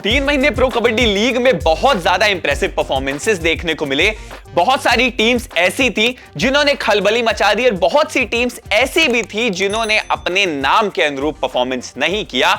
3 महीने pro kabaddi league में बहुत ज्यादा इंप्रेसिव परफॉर्मेंसेस देखने को मिले। बहुत सारी टीम्स ऐसी थी जिन्होंने खलबली मचा दी और बहुत सी टीम्स ऐसी भी थी जिन्होंने अपने नाम के अनुरूप परफॉर्मेंस नहीं किया।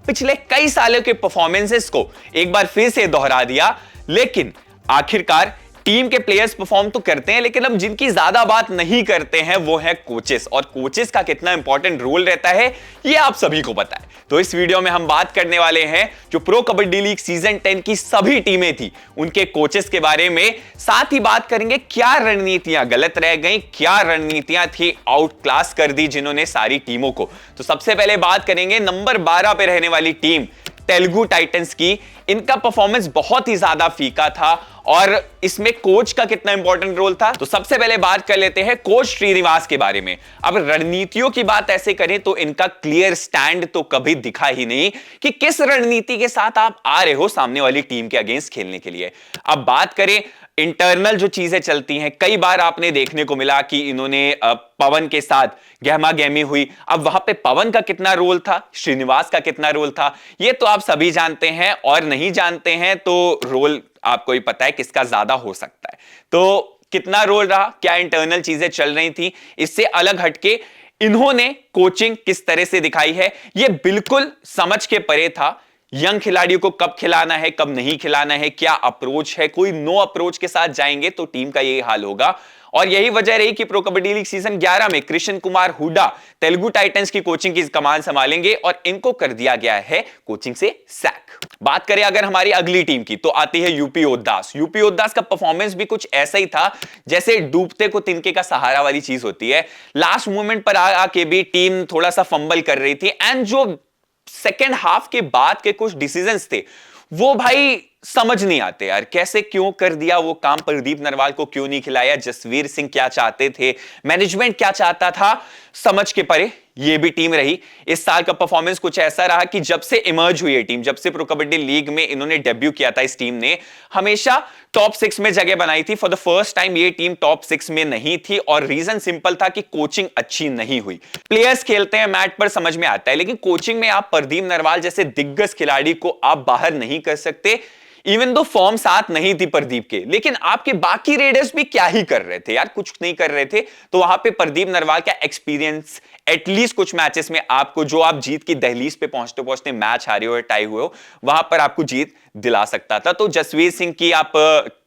पिछले कई सालों के परफॉर्मेंसेस को एक बार फिर से दोहरा दिया। लेकिन आखिरकार टीम के प्लेयर्स परफॉर्म तो करते हैं, लेकिन अब जिनकी ज्यादा बात नहीं करते हैं वो है कोचेस, और कोचेस का कितना इंपॉर्टेंट रोल रहता है ये आप सभी को पता है। तो इस वीडियो में हम बात करने वाले हैं जो प्रो कबड्डी लीग सीजन 10 की सभी टीमें थी उनके कोचेस के बारे में। साथ ही बात करेंगे क्या रणनीतियां गलत रह गई, क्या रणनीतियां थी आउट क्लास कर दी जिन्होंने सारी टीमों को। तो सबसे पहले बात करेंगे नंबर 12 पे रहने वाली टीम तेलुगु टाइटंस की। इनका परफॉर्मेंस बहुत ही ज्यादा फीका था और इसमें कोच का कितना इंपॉर्टेंट रोल था। तो सबसे पहले बात कर लेते हैं कोच श्रीनिवास के बारे में। अब रणनीतियों की बात ऐसे करें तो इनका क्लियर स्टैंड तो कभी दिखा ही नहीं कि किस रणनीति के साथ आप आ रहे हो सामने वाली टीम के अगेंस्ट खेलने के लिए। अब बात करें इंटरनल जो चीजें चलती हैं, कई बार आपने देखने को मिला कि इन्होंने पवन के साथ गहमा गहमी हुई। अब वहां पे पवन का कितना रोल था, श्रीनिवास का कितना रोल था, ये तो आप सभी जानते हैं, और नहीं जानते हैं तो रोल आपको ही पता है किसका ज्यादा हो सकता है। तो कितना रोल रहा, क्या इंटरनल चीजें चल रही थी, इससे अलग हटके इन्होंने कोचिंग किस तरह से दिखाई है ये बिल्कुल समझ के परे था। यंग खिलाड़ियों को कब खिलाना है, कब नहीं खिलाना है, क्या अप्रोच है, कोई नो अप्रोच के साथ जाएंगे तो टीम का यही हाल होगा। और यही वजह रही कि प्रो कबड्डी लीग सीजन 11 में कृष्ण कुमार हुड्डा तेलुगु टाइटंस की कोचिंग की कमान संभालेंगे और इनको कर दिया गया है कोचिंग से सैक। बात करें अगर हमारी अगली टीम की तो आती है यूपी योद्धास। यूपी योद्धास का परफॉर्मेंस भी कुछ ऐसा ही था जैसे डूबते को तिनके का सहारा वाली चीज होती है। लास्ट मोमेंट पर आके भी टीम थोड़ा सा फंबल कर रही थी, एंड जो सेकेंड हाफ के बाद के कुछ डिसीजंस थे वो भाई समझ नहीं आते यार, कैसे क्यों कर दिया वो काम। प्रदीप नरवाल को क्यों नहीं खिलाया, जसवीर सिंह क्या चाहते थे, मैनेजमेंट क्या चाहता था, समझ के परे ये भी टीम रही। इस साल का परफॉर्मेंस कुछ ऐसा रहा कि जब से इमर्ज हुई है टीम, जब से प्रो कबड्डी लीग में इन्होंने डेब्यू किया था, इस टीम ने हमेशा टॉप 6 में जगह बनाई थी। फॉर द फर्स्ट टाइम ये टीम टॉप 6 में नहीं थी, और रीजन सिंपल था कि कोचिंग अच्छी नहीं हुई। प्लेयर्स खेलते हैं मैट पर समझ में आता है, लेकिन कोचिंग में आप प्रदीप नरवाल जैसे दिग्गज खिलाड़ी को आप बाहर नहीं कर सकते। इवन दो फॉर्म साथ नहीं थी प्रदीप के, लेकिन आपके बाकी रेडर्स भी क्या ही कर रहे थे यार, कुछ नहीं कर रहे थे। तो वहां पे प्रदीप नरवाल का एक्सपीरियंस एटलीस्ट कुछ मैचेस में आपको, जो आप जीत की दहलीज पे पहुंचते पहुंचते मैच हारे हो या टाई हुए हो, वहां पर आपको जीत दिला सकता था। तो जसवीर सिंह की आप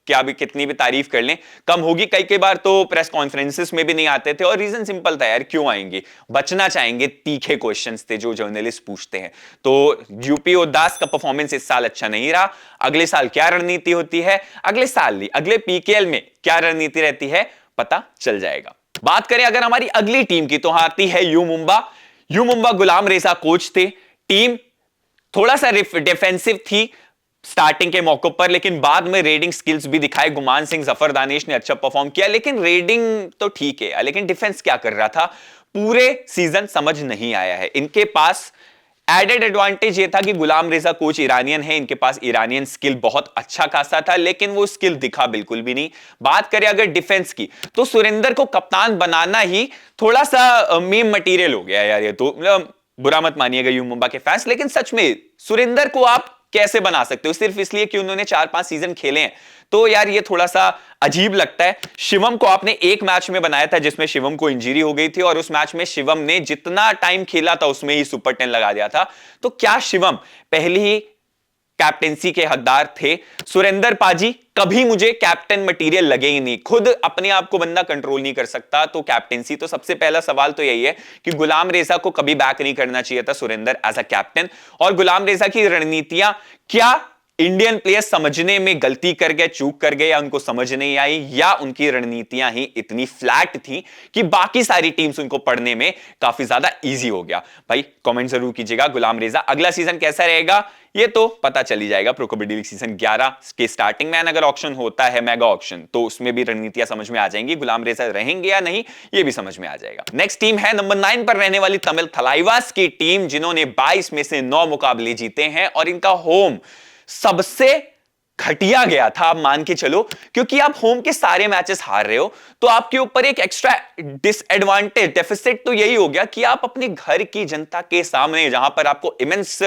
क्या भी कितनी भी तारीफ कर लें कम होगी। कई बार तो प्रेस कॉन्फ्रेंसेस में भी नहीं आते थे, और रीजन सिंपल था यार, क्यों आएंगे, बचना चाहेंगे, तीखे क्वेश्चंस थे जो जर्नलिस्ट पूछते हैं। तो यूपी योद्धास का परफॉर्मेंस इस साल अच्छा नहीं रहा। अगले साल क्या रणनीति होती है, अगले साल नहीं अगले पीकेएल में क्या रणनीति रहती है, पता चल जाएगा। बात करें अगर हमारी अगली टीम की तो आती है यू मुंबा। यू मुंबा गुलाम रेजा कोच थे। टीम थोड़ा सा डिफेंसिव थी स्टार्टिंग के मौकों पर, लेकिन बाद में रेडिंग स्किल्स भी दिखाए। गुमान सिंह, जफर दानिश ने अच्छा परफॉर्म किया, लेकिन रेडिंग तो ठीक है, लेकिन डिफेंस क्या कर रहा था पूरे सीजन समझ नहीं आया है। इनके पास एडेड एडवांटेज ये था कि गुलाम रेजा कोच ईरानियन है, इनके पास ईरानियन स्किल बहुत अच्छा खासा था, लेकिन वो स्किल दिखा बिल्कुल भी नहीं। बात करें अगर डिफेंस की तो सुरेंद्र को कप्तान बनाना ही थोड़ा सा मीम मटीरियल हो गया यार। ये तो बुरा मत मानिएगा यू मुंबा के फैंस, लेकिन सच में सुरेंद्र को आप कैसे बना सकते हो सिर्फ इसलिए कि उन्होंने 4-5 सीजन खेले हैं, तो यार ये थोड़ा सा अजीब लगता है। शिवम को आपने एक मैच में बनाया था जिसमें शिवम को इंजरी हो गई थी, और उस मैच में शिवम ने जितना टाइम खेला था उसमें ही सुपर 10 लगा दिया था। तो क्या शिवम पहले ही कैप्टेंसी के हकदार थे? सुरेंद्र पाजी कभी मुझे कैप्टन मटेरियल लगे ही नहीं, खुद अपने आप को बंदा कंट्रोल नहीं कर सकता, तो कैप्टेंसी तो सबसे पहला सवाल तो यही है कि गुलाम रेजा को कभी बैक नहीं करना चाहिए था सुरेंद्र एज अ कैप्टन। और गुलाम रेजा की रणनीतियां क्या इंडियन प्लेयर्स समझने में गलती कर गए, चूक कर गए, या उनको समझ नहीं आई, या उनकी रणनीतियां ही इतनी फ्लैट थी कि बाकी सारी टीम्स उनको पढ़ने में काफी ज्यादा इजी हो गया। भाई कमेंट जरूर कीजिएगा, गुलाम रेजा अगला सीजन कैसा रहेगा ये तो पता चली जाएगा प्रो कबड्डी लीग सीजन 11 के स्टार्टिंग में। अगर ऑक्शन होता है मेगा ऑक्शन तो उसमें भी रणनीतियां समझ में आ जाएंगी, गुलाम रेजा रहेंगे या नहीं ये भी समझ में आ जाएगा। नेक्स्ट टीम है नंबर 9 पर रहने वाली तमिल थलाइवास की टीम, जिन्होंने 22 में से 9 मुकाबले जीते हैं, और इनका होम सबसे घटिया गया था, आप मान के चलो, क्योंकि आप होम के सारे मैचेस हार रहे हो, तो आपके ऊपर एक एक्स्ट्रा डिसएडवांटेज, डेफिसिट तो यही हो गया कि आप अपने घर की जनता के सामने, जहां पर आपको इमेंस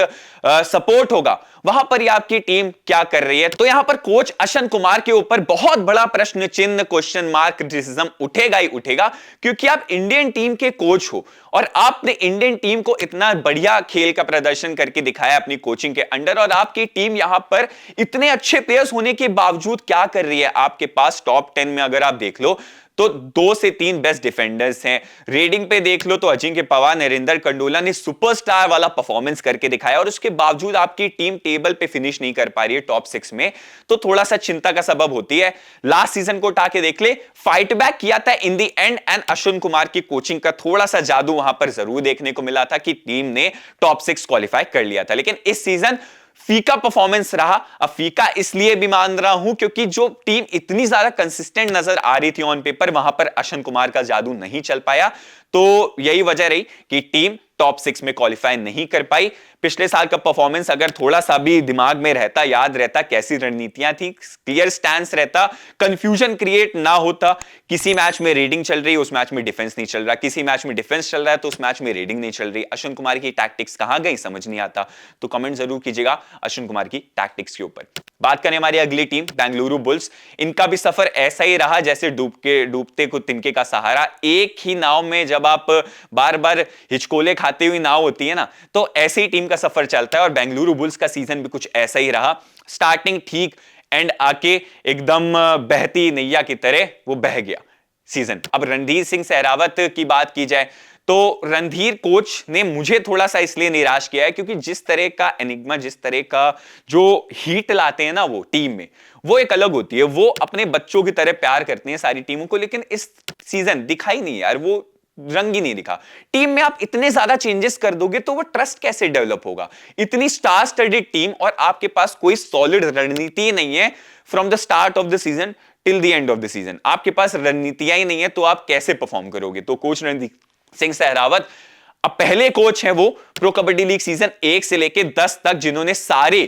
सपोर्ट होगा, वहां पर ही आपकी टीम क्या कर रही है। तो यहां पर कोच अश्विन कुमार के ऊपर बहुत बड़ा प्रश्न चिन्ह, क्वेश्चन मार्क, क्रिटिसिज्म उठेगा ही उठेगा, क्योंकि आप इंडियन टीम के कोच हो और आपने इंडियन टीम को इतना बढ़िया खेल का प्रदर्शन करके दिखाया अपनी कोचिंग के अंडर, और आपकी टीम यहां पर इतने अच्छे प्लेयर्स होने के बावजूद क्या कर रही है। आपके पास टॉप 10 में अगर आप देख लो तो 2 से 3 बेस्ट डिफेंडर्स हैं। रेडिंग पे देख लो तो अजिंक्य पवार, नरेंद्र कंडोला ने सुपरस्टार वाला परफॉर्मेंस करके दिखाया, और उसके बावजूद आपकी टीम टेबल पे फिनिश नहीं कर पा रही है टॉप 6 में, तो थोड़ा सा चिंता का सबब होती है। लास्ट सीजन को उठा के देख ले, फाइट बैक किया था इन दी एंड, एंड अश्विन कुमार की कोचिंग का थोड़ा सा जादू वहां पर जरूर देखने को मिला था कि टीम ने टॉप 6 क्वालिफाई कर लिया था। लेकिन इस सीजन फीका परफॉर्मेंस रहा। अब फीका इसलिए भी मान रहा हूं क्योंकि जो टीम इतनी ज्यादा कंसिस्टेंट नजर आ रही थी ऑन पेपर, वहां पर अश्विन कुमार का जादू नहीं चल पाया, तो यही वजह रही कि टीम टॉप 6 में क्वालिफाई नहीं कर पाई। पिछले साल का परफॉर्मेंस अगर थोड़ा सा भी दिमाग में रहता, याद रहता कैसी रणनीतियां थी, क्लियर स्टैंस रहता, कंफ्यूजन क्रिएट ना होता, किसी मैच में रेडिंग चल रही है उस मैच में डिफेंस नहीं चल रहा, किसी मैच में डिफेंस चल रहा है तो उस मैच में रेडिंग नहीं चल रही, अश्विन कुमार की टैक्टिक्स कहां गई समझ नहीं आता। तो कमेंट जरूर कीजिएगा अश्विन कुमार की टैक्टिक्स के ऊपर। बात करें हमारी अगली टीम बेंगलुरु बुल्स, इनका भी सफर ऐसा ही रहा जैसे डूबते को तिनके का सहारा। एक ही नाव में जब आप बार बार हिचकोले खाते हुए नाव होती है ना, तो ऐसे ही टीम का सफर चलता है, और बेंगलुरु बुल्स का सीजन भी कुछ ऐसा ही रहा। स्टार्टिंग ठीक, एंड आके एकदम बहती नैया की तरह वो बह गया सीजन। अब रणधीर सिंह सहरावत की बात की जाए तो रणधीर कोच ने मुझे थोड़ा सा इसलिए निराश किया है क्योंकि जिस तरह का एनिग्मा, जिस तरह का जो हीट लाते हैं ना वो टीम में, वो एक अलग होती है। वो अपने बच्चों की तरह प्यार करते हैं सारी टीमों को, लेकिन इस सीजन दिखाई नहीं यार, वो रंग ही नहीं दिखा। टीम में आप इतने ज्यादा चेंजेस कर दोगे तो वो ट्रस्ट कैसे डेवलप होगा। इतनी स्टार स्टडीड टीम और आपके पास कोई सॉलिड रणनीति नहीं है from the start of the season till the end of the season. आपके पास रणनीतियां ही नहीं है तो आप कैसे परफॉर्म करोगे। तो कोच रणधीर सिंह सहरावत अब पहले कोच हैं वो प्रो कबड्डी लीग सीजन 1 से लेके 10 तक जिन्होंने सारे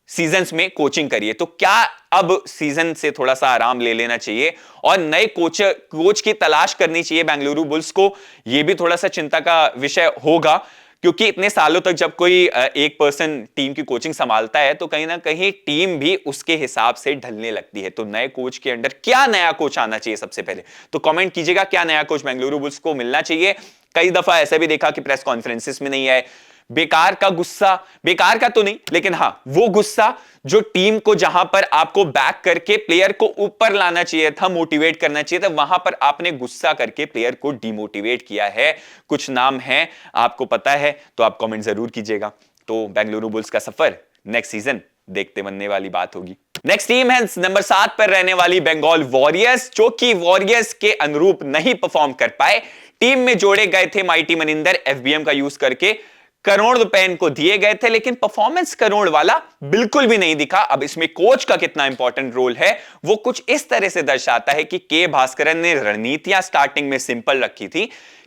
सीजन्स में कोचिंग करी है। तो क्या अब सीजन से थोड़ा सा आराम ले लेना चाहिए और नए कोच की तलाश करनी चाहिए बेंगलुरु बुल्स को। यह भी थोड़ा सा चिंता का विषय होगा क्योंकि इतने सालों तक जब कोई एक पर्सन टीम की कोचिंग संभालता है तो कहीं ना कहीं टीम भी उसके हिसाब से ढलने लगती है। तो नए कोच के अंडर क्या नया कोच आना चाहिए सबसे पहले, तो कमेंट कीजिएगा क्या नया कोच बेंगलुरु बुल्स को मिलना चाहिए। कई दफा ऐसा भी देखा कि प्रेस कॉन्फ्रेंसेस में नहीं आए, बेकार का गुस्सा, बेकार का तो नहीं लेकिन हां वो गुस्सा जो टीम को जहां पर आपको बैक करके प्लेयर को ऊपर लाना चाहिए था, मोटिवेट करना चाहिए था, वहां पर आपने गुस्सा करके प्लेयर को डिमोटिवेट किया है। कुछ नाम हैं आपको पता है तो आप कमेंट जरूर कीजिएगा। तो बेंगलुरु बुल्स का सफर नेक्स्ट सीजन देखते बनने वाली बात होगी। नेक्स्ट टीम है नंबर 7 पर रहने वाली बंगाल वॉरियर्स, जो कि वॉरियर्स के अनुरूप नहीं परफॉर्म कर पाए। टीम में जोड़े गए थे माइटी मनिंदर, एफबीएम का यूज करके करोड़ रुपए इनको दिए गए थे, लेकिन परफॉर्मेंस करोड़ वाला बिल्कुल भी नहीं दिखा। अब इसमें कोच का कितना इंपॉर्टेंट रोल है वो कुछ इस तरह से दर्शाता है कि के भास्करन ने रणनीतियां स्टार्टिंग में सिंपल रखी थी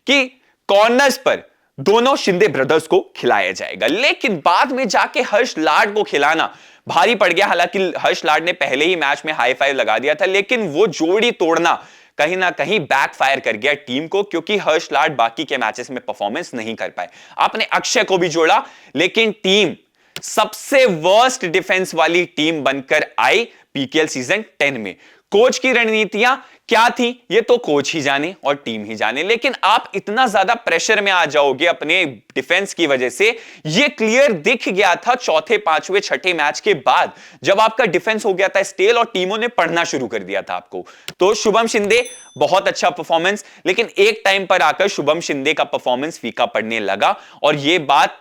कि कॉर्नर्स पर दोनों शिंदे ब्रदर्स को खिलाया जाएगा, लेकिन बाद में जाके हर्ष लाड को खिलाना भारी पड़ गया। हालांकि हर्ष लाड ने पहले ही मैच में हाई फाइव लगा दिया था, लेकिन वो जोड़ी तोड़ना कहीं ना कहीं बैकफायर कर गया टीम को क्योंकि हर्ष लाड बाकी के मैचेस में परफॉर्मेंस नहीं कर पाए। आपने अक्षय को भी जोड़ा लेकिन टीम सबसे वर्स्ट डिफेंस वाली टीम बनकर आई पीकेएल सीजन 10 में। कोच की रणनीतियां क्या थी ये तो कोच ही जाने और टीम ही जाने, लेकिन आप इतना ज्यादा प्रेशर में आ जाओगे अपने डिफेंस की वजह से, ये क्लियर दिख गया था चौथे, पांचवें, छठे मैच के बाद जब आपका डिफेंस हो गया था स्टेल और टीमों ने पढ़ना शुरू कर दिया था आपको। तो शुभम शिंदे बहुत अच्छा परफॉर्मेंस, लेकिन एक टाइम पर आकर शुभम शिंदे का परफॉर्मेंस फीका पड़ने लगा और यह बात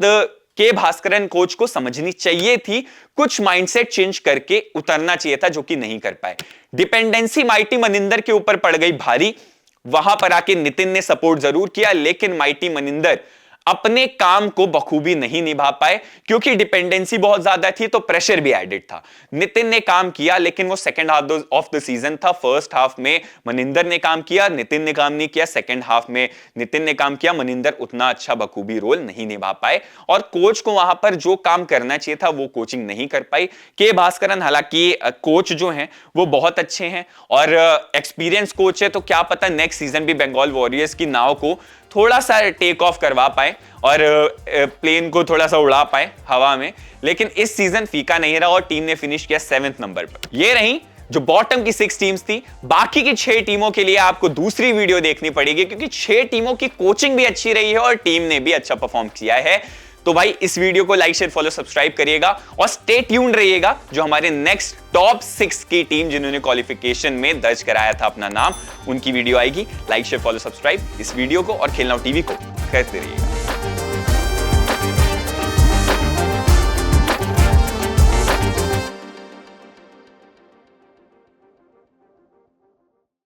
के भास्करन कोच को समझनी चाहिए थी, कुछ माइंडसेट चेंज करके उतरना चाहिए था जो कि नहीं कर पाए। डिपेंडेंसी माइटी मनिंदर के ऊपर पड़ गई भारी, वहां पर आके नितिन ने सपोर्ट जरूर किया लेकिन माइटी मनिंदर अपने काम को बखूबी नहीं निभा पाए क्योंकि डिपेंडेंसी बहुत ज्यादा थी, तो प्रेशर भी एडेड था। नितिन ने काम किया लेकिन वो second half of the season था। फर्स्ट हाफ में मनिंदर ने काम किया, नितिन ने काम नहीं किया। सेकंड हाफ में नितिन ने काम किया, मनिंदर उतना अच्छा बखूबी रोल नहीं निभा पाए और कोच को वहां पर जो काम करना चाहिए था वो कोचिंग नहीं कर पाई। के भास्करन हालांकि कोच जो हैं वो बहुत अच्छे हैं और एक्सपीरियंस कोच है, तो क्या पता नेक्स्ट सीजन भी बंगाल वॉरियर्स की नाव को थोड़ा सा टेक ऑफ करवा पाए और प्लेन को थोड़ा सा उड़ा पाए हवा में। लेकिन इस सीजन फीका नहीं रहा और टीम ने फिनिश किया 7वें नंबर पर। ये रही जो बॉटम की 6 टीम्स थी। बाकी की 6 टीमों के लिए आपको दूसरी वीडियो देखनी पड़ेगी क्योंकि 6 टीमों की कोचिंग भी अच्छी रही है और टीम ने भी अच्छा परफॉर्म किया है। तो भाई इस वीडियो को लाइक शेयर फॉलो सब्सक्राइब करिएगा और स्टे ट्यून्ड रहिएगा जो हमारे नेक्स्ट टॉप 6 की टीम जिन्होंने क्वालिफिकेशन में दर्ज कराया था अपना नाम, उनकी वीडियो आएगी। लाइक शेयर फॉलो सब्सक्राइब इस वीडियो को और खेलना टीवी को करते रहिएगा।